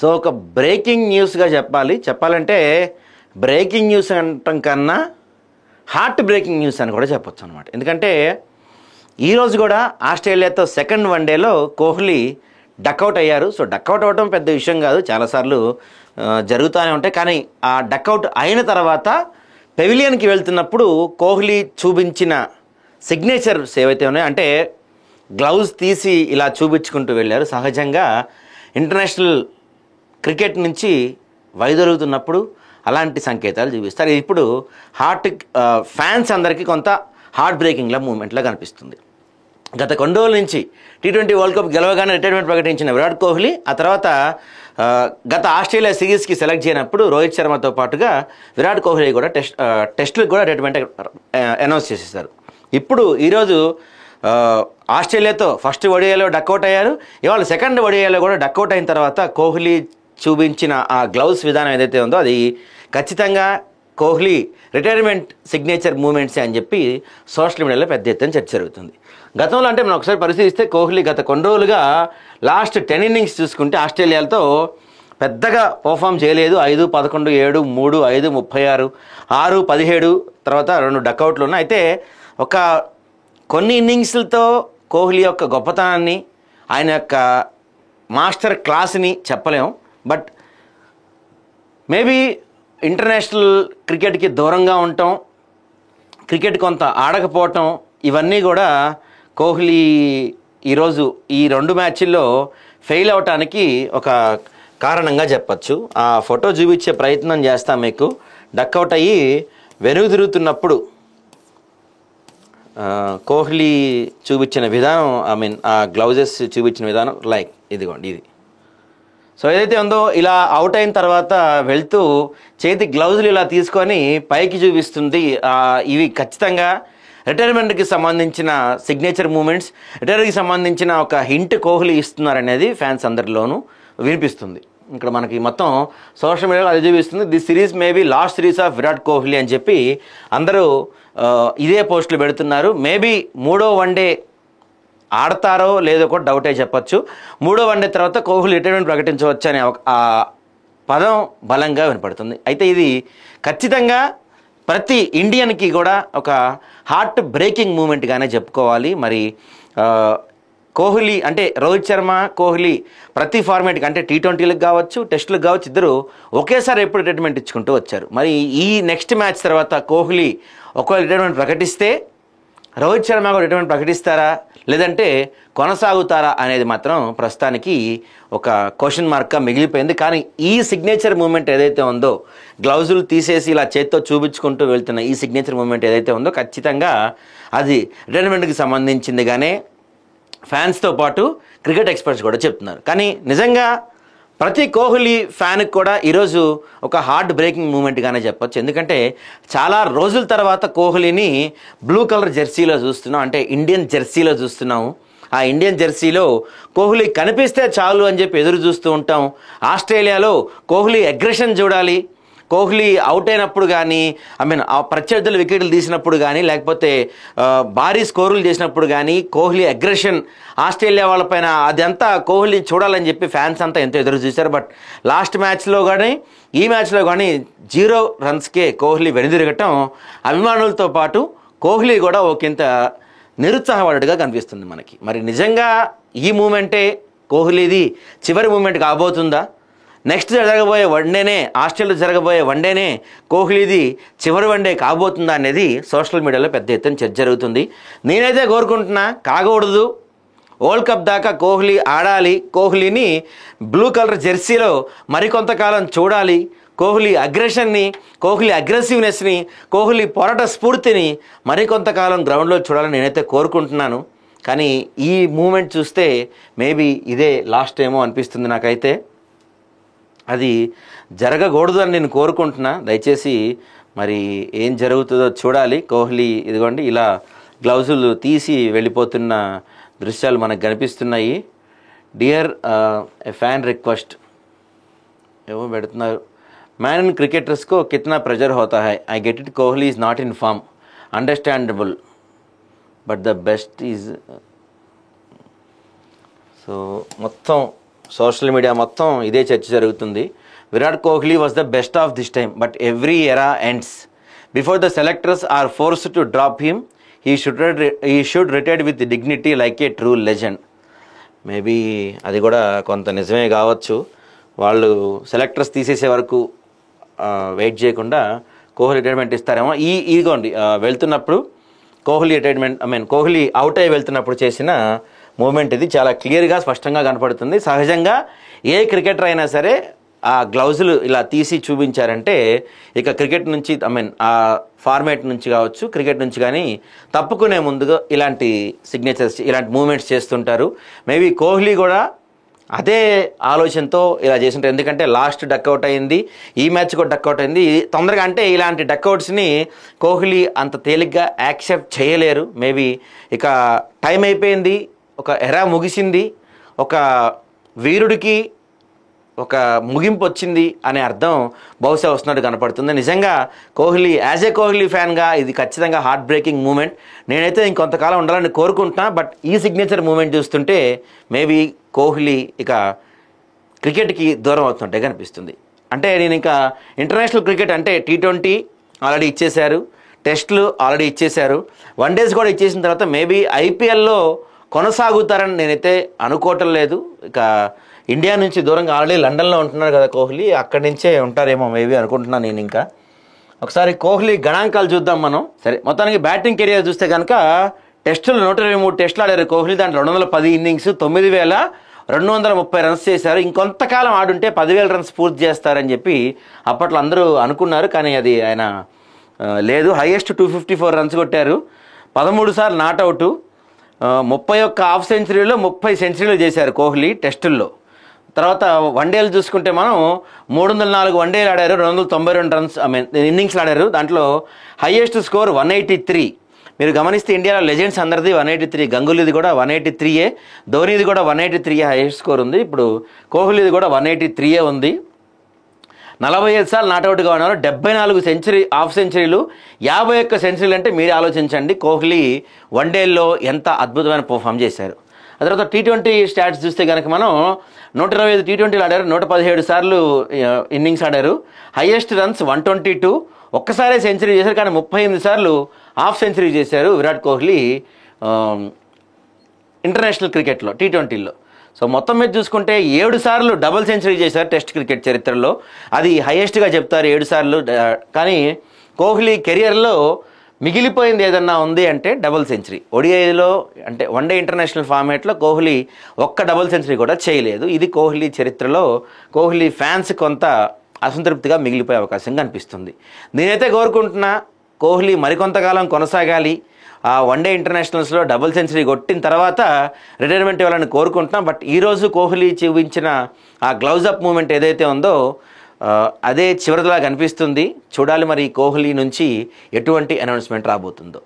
So ఒక breaking న్యూస్గా చెప్పాలంటే breaking news అనటం కన్నా హార్ట్ బ్రేకింగ్ న్యూస్ అని కూడా చెప్పొచ్చు అనమాట. ఎందుకంటే ఈరోజు కూడా ఆస్ట్రేలియాతో సెకండ్ వన్డేలో కోహ్లీ డక్అవుట్ అయ్యారు. సో డక్అవుట్ అవ్వడం పెద్ద విషయం కాదు, చాలాసార్లు జరుగుతూనే ఉంటాయి. కానీ ఆ డక్అవుట్ అయిన తర్వాత పెవిలియన్కి వెళ్తున్నప్పుడు కోహ్లీ చూపించిన సిగ్నేచర్స్ ఏవైతే ఉన్నాయో, అంటే గ్లౌజ్ తీసి ఇలా చూపించుకుంటూ వెళ్ళారు. సహజంగా ఇంటర్నేషనల్ క్రికెట్ నుంచి వైదొలుగుతున్నప్పుడు అలాంటి సంకేతాలు చూపిస్తారు. ఇప్పుడు ఫ్యాన్స్ అందరికీ కొంత హార్ట్ బ్రేకింగ్లా మూమెంట్లా కనిపిస్తుంది. గత కొన్ని రోజుల నుంచి T20 వరల్డ్ కప్ గెలవగానే రిటైర్మెంట్ ప్రకటించిన విరాట్ కోహ్లీ ఆ తర్వాత గత ఆస్ట్రేలియా సిరీస్కి సెలెక్ట్ చేయనప్పుడు రోహిత్ శర్మతో పాటుగా విరాట్ కోహ్లీ కూడా టెస్టులకు కూడా రిటైర్మెంట్ అనౌన్స్ చేసేసారు. ఇప్పుడు ఈరోజు ఆస్ట్రేలియాతో ఫస్ట్ ODIలో డక్అవుట్ అయ్యారు. ఇవాళ సెకండ్ ODIలో కూడా డక్అవుట్ అయిన తర్వాత కోహ్లీ చూపించిన ఆ గ్లౌస్ విధానం ఏదైతే ఉందో అది ఖచ్చితంగా కోహ్లీ రిటైర్మెంట్ సిగ్నేచర్ మూమెంట్సే అని చెప్పి సోషల్ మీడియాలో పెద్ద ఎత్తున చర్చ జరుగుతుంది. గతంలో అంటే మనం ఒకసారి పరిశీలిస్తే కోహ్లీ గత కొన్ని రోజులుగా లాస్ట్ 10 ఇన్నింగ్స్ చూసుకుంటే ఆస్ట్రేలియాతో పెద్దగా పర్ఫామ్ చేయలేదు. 5, 11, 7, 3, 5, 36, 6, 17 తర్వాత 2 డక్అవుట్లు ఉన్నాయి. అయితే ఒక కొన్ని ఇన్నింగ్స్లతో కోహ్లీ యొక్క గొప్పతనాన్ని, ఆయన యొక్క మాస్టర్ క్లాస్ని చెప్పలేము. బట్ మేబీ ఇంటర్నేషనల్ క్రికెట్కి దూరంగా ఉండటం, క్రికెట్ కొంత ఆడకపోవటం, ఇవన్నీ కూడా కోహ్లీ ఈరోజు ఈ 2 మ్యాచ్ల్లో ఫెయిల్ అవటానికి ఒక కారణంగా చెప్పచ్చు. ఆ ఫోటో చూపించే ప్రయత్నం చేస్తాం మీకు. డక్అవుట్ అయ్యి వెనుదిరుగుతున్నప్పుడు కోహ్లీ చూపించిన విధానం, ఆ గ్లౌజెస్ చూపించిన విధానం లైక్ ఇదిగోండి ఇది. సో ఏదైతే ఉందో ఇలా అవుట్ అయిన తర్వాత వెళ్తూ చేతి గ్లౌజులు ఇలా తీసుకొని పైకి చూపిస్తుంది. ఇవి ఖచ్చితంగా రిటైర్మెంట్కి సంబంధించిన సిగ్నేచర్ మూమెంట్స్, రిటైర్కి సంబంధించిన ఒక హింట్ కోహ్లీ ఇస్తున్నారనేది ఫ్యాన్స్ అందరిలోనూ వినిపిస్తుంది. ఇక్కడ మనకి మొత్తం సోషల్ మీడియాలో అది చూపిస్తుంది. The series maybe last series of Virat Kohli అని చెప్పి అందరూ ఇదే పోస్టులు పెడుతున్నారు. మేబీ 3వ వన్డే ఆడతారో లేదో కూడా డౌటే చెప్పచ్చు. 3వ వన్డే తర్వాత కోహ్లీ రిటైర్మెంట్ ప్రకటించవచ్చు అనే ఆ పదం బలంగా వినపడుతుంది. అయితే ఇది ఖచ్చితంగా ప్రతి ఇండియన్కి కూడా ఒక హార్ట్ బ్రేకింగ్ మూమెంట్గానే చెప్పుకోవాలి. మరి కోహ్లీ అంటే రోహిత్ శర్మ, కోహ్లీ ప్రతి ఫార్మేట్కి అంటే T20లకు కావచ్చు, టెస్టులకు కావచ్చు, ఇద్దరు ఒకేసారి ఎప్పుడు రిటైర్మెంట్ ఇచ్చుకుంటూ వచ్చారు. మరి ఈ నెక్స్ట్ మ్యాచ్ తర్వాత కోహ్లీ ఒకవేళ రిటైర్మెంట్ ప్రకటిస్తే రోహిత్ శర్మ కూడా రిటైర్మెంట్ ప్రకటిస్తారా లేదంటే కొనసాగుతారా అనేది మాత్రం ప్రస్తుతానికి ఒక క్వశ్చన్ మార్క్గా మిగిలిపోయింది. కానీ ఈ సిగ్నేచర్ మూమెంట్ ఏదైతే ఉందో, గ్లౌజులు తీసేసి ఇలా చేత్తో చూపించుకుంటూ వెళ్తున్న ఈ సిగ్నేచర్ మూమెంట్ ఏదైతే ఉందో ఖచ్చితంగా అది రిటైర్మెంట్కి సంబంధించిందిగానే ఫ్యాన్స్తో పాటు క్రికెట్ ఎక్స్పర్ట్స్ కూడా చెప్తున్నారు. కానీ నిజంగా ప్రతి కోహ్లీ ఫ్యాన్కి కూడా ఈరోజు ఒక హార్ట్ బ్రేకింగ్ మూమెంట్గానే చెప్పొచ్చు. ఎందుకంటే చాలా రోజుల తర్వాత కోహ్లీని బ్లూ కలర్ జెర్సీలో చూస్తున్నాం, అంటే ఇండియన్ జెర్సీలో చూస్తున్నాము. ఆ ఇండియన్ జెర్సీలో కోహ్లీ కనిపిస్తే చాలు అని చెప్పి ఎదురు చూస్తూ ఉంటాం. ఆస్ట్రేలియాలో కోహ్లీ అగ్రెషన్ చూడాలి, కోహ్లీ అవుట్ అయినప్పుడు కానీ ఆ ప్రత్యర్థులు వికెట్లు తీసినప్పుడు కానీ లేకపోతే భారీ స్కోరులు చేసినప్పుడు కానీ కోహ్లీ అగ్రెషన్ ఆస్ట్రేలియా వాళ్ళపైన అదంతా కోహ్లీ చూడాలని చెప్పి ఫ్యాన్స్ అంతా ఎంతో ఎదురు చూశారు. బట్ లాస్ట్ మ్యాచ్లో కానీ ఈ మ్యాచ్లో కానీ 0 రన్స్కే కోహ్లీ వెనుదిరగటం అభిమానులతో పాటు కోహ్లీ కూడా ఒకంత నిరుత్సాహపడ్డట్టుగా కనిపిస్తుంది మనకి. మరి నిజంగా ఈ మూమెంటే కోహ్లీది చివరి మూమెంట్ కాబోతుందా? నెక్స్ట్ జరగబోయే వన్డేనే, ఆస్ట్రేలియా జరగబోయే వన్డేనే కోహ్లీది చివరి వన్డే కాబోతుందా అనేది సోషల్ మీడియాలో పెద్ద ఎత్తున చర్చ జరుగుతుంది. నేనైతే కోరుకుంటున్నా కాకూడదు, వరల్డ్ కప్ దాకా కోహ్లీ ఆడాలి, కోహ్లీని బ్లూ కలర్ జెర్సీలో మరికొంతకాలం చూడాలి, కోహ్లీ అగ్రెషన్ని, కోహ్లీ అగ్రెసివ్నెస్ని, కోహ్లీ పోరాట స్ఫూర్తిని మరికొంతకాలం గ్రౌండ్లో చూడాలని నేనైతే కోరుకుంటున్నాను. కానీ ఈ మూమెంట్ చూస్తే మేబీ ఇదే లాస్ట్ ఏమో అనిపిస్తుంది నాకైతే. అది జరగకూడదు అని నేను కోరుకుంటున్నా. దయచేసి మరి ఏం జరుగుతుందో చూడాలి. కోహ్లీ ఇదిగోండి ఇలా గ్లౌజులు తీసి వెళ్ళిపోతున్న దృశ్యాలు మనకు కనిపిస్తున్నాయి. డియర్ ఏ ఫ్యాన్ రిక్వెస్ట్ ఏమో పెడుతున్నారు. मैन इन क्रिकेटर्स को कितना प्रेशर होता है, I get it, Kohli is not in form, understandable, but the best is. So మొత్తం సోషల్ మీడియా మొత్తం ఇదే చర్చ జరుగుతుంది. Virat Kohli was the best of this time but every era ends before the selectors are forced to drop him. He should retired with dignity like a true legend. Maybe అది కూడా కొంత నిజమే కావచ్చు. వాళ్ళు సెలెక్టర్స్ తీసేసే వరకు వెయిట్ చేయకుండా కోహ్లీ రిటైర్మెంట్ ఇస్తారేమో. ఇదిగోండి వెళ్తున్నప్పుడు కోహ్లీ రిటైర్మెంట్ కోహ్లీ అవుట్ అయ్యి వెళ్తున్నప్పుడు చేసిన మూమెంట్ ఇది చాలా క్లియర్గా స్పష్టంగా కనపడుతుంది. సహజంగా ఏ క్రికెటర్ అయినా సరే ఆ గ్లౌజులు ఇలా తీసి చూపించారంటే ఇక క్రికెట్ నుంచి ఆ ఫార్మేట్ నుంచి కావచ్చు, క్రికెట్ నుంచి కానీ తప్పుకునే ముందుగా ఇలాంటి సిగ్నేచర్స్, ఇలాంటి మూమెంట్స్ చేస్తుంటారు. మేబీ కోహ్లీ కూడా అదే ఆలోచనతో ఇలా చేసింటారు. ఎందుకంటే లాస్ట్ డక్అవుట్ అయింది, ఈ మ్యాచ్ కూడా డక్అవుట్ అయింది. తొందరగా అంటే ఇలాంటి డక్అవుట్స్ని కోహ్లీ అంత తేలిగ్గా యాక్సెప్ట్ చేయలేరు. మేబీ ఇక టైం అయిపోయింది, ఒక ఎరా ముగిసింది, ఒక వీరుడికి ఒక ముగింపు వచ్చింది అనే అర్థం బహుశా వస్తున్నట్టు కనపడుతుంది. నిజంగా కోహ్లీ యాజ్ ఏ కోహ్లీ ఫ్యాన్గా ఇది ఖచ్చితంగా హార్ట్ బ్రేకింగ్ మూమెంట్. నేనైతే ఇంకొంతకాలం ఉండాలని కోరుకుంటున్నా. బట్ ఈ సిగ్నేచర్ మూమెంట్ చూస్తుంటే మేబీ కోహ్లీ ఇక క్రికెట్కి దూరం అవుతుంటే కనిపిస్తుంది. అంటే నేను ఇంకా ఇంటర్నేషనల్ క్రికెట్ అంటే T20 ఆల్రెడీ ఇచ్చేశారు, టెస్టులు ఆల్రెడీ ఇచ్చేశారు, వన్డేస్ కూడా ఇచ్చేసిన తర్వాత మేబీ IPLలో కొనసాగుతారని నేనైతే అనుకోవటం లేదు. ఇక ఇండియా నుంచి దూరంగా ఆల్రెడీ లండన్లో ఉంటున్నారు కదా కోహ్లీ, అక్కడి నుంచే ఉంటారేమో మేబీ అనుకుంటున్నాను నేను. ఇంకా ఒకసారి కోహ్లీ గణాంకాలు చూద్దాం మనం. సరే, మొత్తానికి బ్యాటింగ్ కెరియర్ చూస్తే కనుక టెస్టులు 123 టెస్టులు ఆడారు కోహ్లీ. దాంట్లో 210 ఇన్నింగ్స్, 9,230 రన్స్ చేశారు. ఇంకొంతకాలం ఆడుంటే 10,000 రన్స్ పూర్తి చేస్తారని చెప్పి అప్పట్లో అందరూ అనుకున్నారు. కానీ అది ఆయన లేదు. హైయెస్ట్ 254 రన్స్ కొట్టారు, 13 సార్లు నాట్అవుట్, 31 హాఫ్ సెంచరీలో 30 సెంచరీలు చేశారు కోహ్లీ టెస్టుల్లో. తర్వాత వన్డేలు చూసుకుంటే మనం 304 వన్డేలు ఆడారు, 292 రన్స్ ఇన్నింగ్స్లు ఆడారు. దాంట్లో హైయెస్ట్ స్కోర్ 183. మీరు గమనిస్తే ఇండియాలో లెజెండ్స్ అందరిది 183. గంగూలీది కూడా 183, ధోనీది కూడా 183 హైయెస్ట్ స్కోర్ ఉంది. ఇప్పుడు కోహ్లీది కూడా 183 ఉంది. 45 సార్లు నాట్అవుట్గా ఉన్నారు, 74 హాఫ్ సెంచరీలు, 51 సెంచరీలు. అంటే మీరు ఆలోచించండి కోహ్లీ వన్డేల్లో ఎంత అద్భుతమైన పర్ఫామ్ చేశారు. ఆ తర్వాత T20 స్టాట్స్ చూస్తే కనుక మనం 125 T20లు ఆడారు, 117 సార్లు ఇన్నింగ్స్ ఆడారు, హైయెస్ట్ రన్స్ 122, ఒక్కసారే సెంచరీ చేశారు. కానీ 38 సార్లు హాఫ్ సెంచరీ చేశారు విరాట్ కోహ్లీ ఇంటర్నేషనల్ క్రికెట్లో T20లో. సో మొత్తం మీద చూసుకుంటే 7 సార్లు డబుల్ సెంచరీ చేశారు టెస్ట్ క్రికెట్ చరిత్రలో. అది హైయెస్ట్గా చెప్తారు 7 సార్లు. కానీ కోహ్లీ కెరియర్లో మిగిలిపోయింది ఏదన్నా ఉంది అంటే డబుల్ సెంచరీ. ODIలో అంటే వన్డే ఇంటర్నేషనల్ ఫార్మేట్లో కోహ్లీ ఒక్క డబుల్ సెంచరీ కూడా చేయలేదు. ఇది కోహ్లీ చరిత్రలో కోహ్లీ ఫ్యాన్స్ కొంత అసంతృప్తిగా మిగిలిపోయే అవకాశం కనిపిస్తుంది. నేనైతే కోరుకుంటున్నా కోహ్లీ మరికొంతకాలం కొనసాగాలి, ఆ వన్డే ఇంటర్నేషనల్స్లో డబుల్ సెంచరీ కొట్టిన తర్వాత రిటైర్మెంట్ ఇవ్వాలని కోరుకుంటున్నాం. బట్ ఈరోజు కోహ్లీ చూపించిన ఆ గ్లౌజ్ అప్ మూమెంట్ ఏదైతే ఉందో అదే చివరిలా కనిపిస్తుంది. చూడాలి మరి కోహ్లీ నుంచి ఎటువంటి అనౌన్స్మెంట్ రాబోతుందో.